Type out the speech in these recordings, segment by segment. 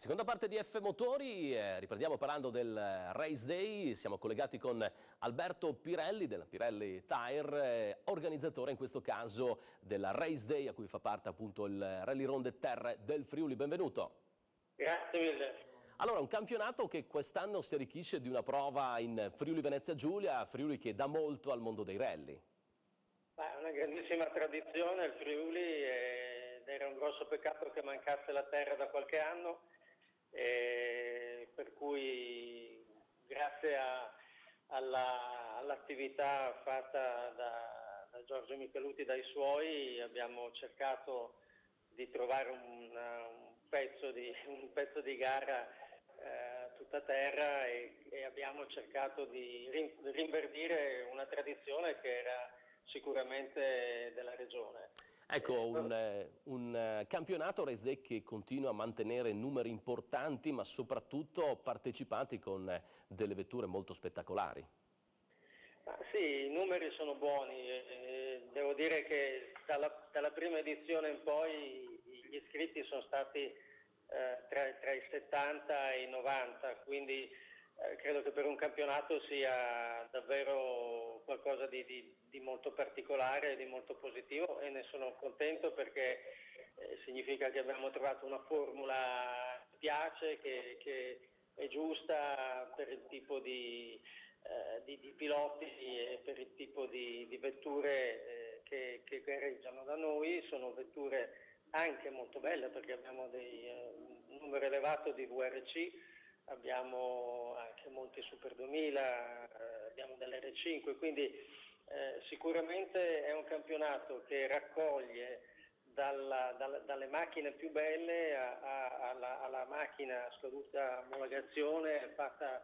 Seconda parte di F Motori, riprendiamo parlando del Race Day, siamo collegati con Alberto Pirelli della Pirelli Tire, organizzatore in questo caso della Race Day a cui fa parte appunto il Rally Ronde Terre del Friuli. Benvenuto. Grazie mille. Allora, un campionato che quest'anno si arricchisce di una prova in Friuli Venezia Giulia, Friuli che dà molto al mondo dei rally. È una grandissima tradizione il Friuli ed era un grosso peccato che mancasse la terra da qualche anno. Per cui grazie all'attività fatta da Giorgio Micheluti, dai suoi, abbiamo cercato di trovare un pezzo di gara tutta terra e abbiamo cercato di rinverdire una tradizione che era sicuramente della regione. Ecco, un campionato Race Day che continua a mantenere numeri importanti, ma soprattutto partecipanti con delle vetture molto spettacolari. Sì, i numeri sono buoni. Devo dire che dalla prima edizione in poi gli iscritti sono stati tra i 70 e i 90, quindi credo che per un campionato sia davvero qualcosa di molto particolare e di molto positivo, e ne sono contento perché significa che abbiamo trovato una formula che piace, che è giusta per il tipo di piloti e per il tipo di vetture che gareggiano da noi. Sono vetture anche molto belle perché abbiamo un numero elevato di VRC, abbiamo anche molti Super 2000, abbiamo delle R5, quindi sicuramente è un campionato che raccoglie dalle macchine più belle alla macchina scaduta omologazione fatta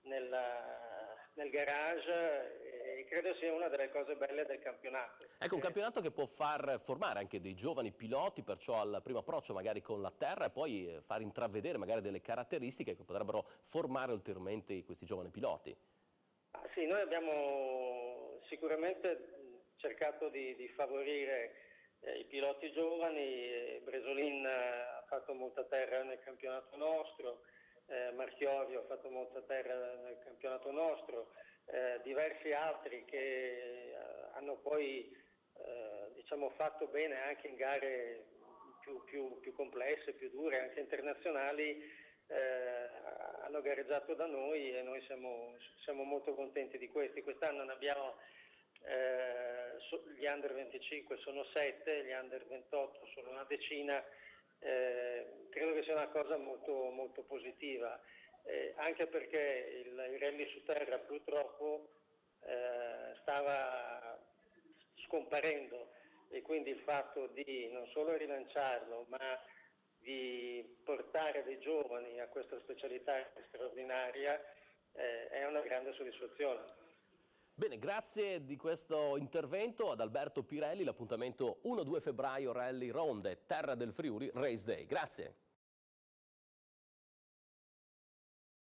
nel garage, e credo sia una delle cose belle del campionato. Ecco, un campionato che può far formare anche dei giovani piloti, perciò al primo approccio magari con la terra, e poi far intravedere magari delle caratteristiche che potrebbero formare ulteriormente questi giovani piloti. Sì, noi abbiamo sicuramente cercato di favorire i piloti giovani. Bresolin ha fatto molta terra nel campionato nostro, Marchiorio ha fatto molta terra nel campionato nostro, diversi altri che hanno poi diciamo fatto bene anche in gare più complesse, più dure, anche internazionali, hanno gareggiato da noi e noi siamo molto contenti di questi. Quest'anno ne abbiamo gli under 25 sono 7, gli under 28 sono una decina. Credo che sia una cosa molto, molto positiva, anche perché il rally su terra purtroppo stava scomparendo, e quindi il fatto di non solo rilanciarlo ma di portare dei giovani a questa specialità straordinaria è una grande soddisfazione. Bene, grazie di questo intervento ad Alberto Pirelli, l'appuntamento 1-2 febbraio Rally Ronde Terra del Friuli Race Day. Grazie.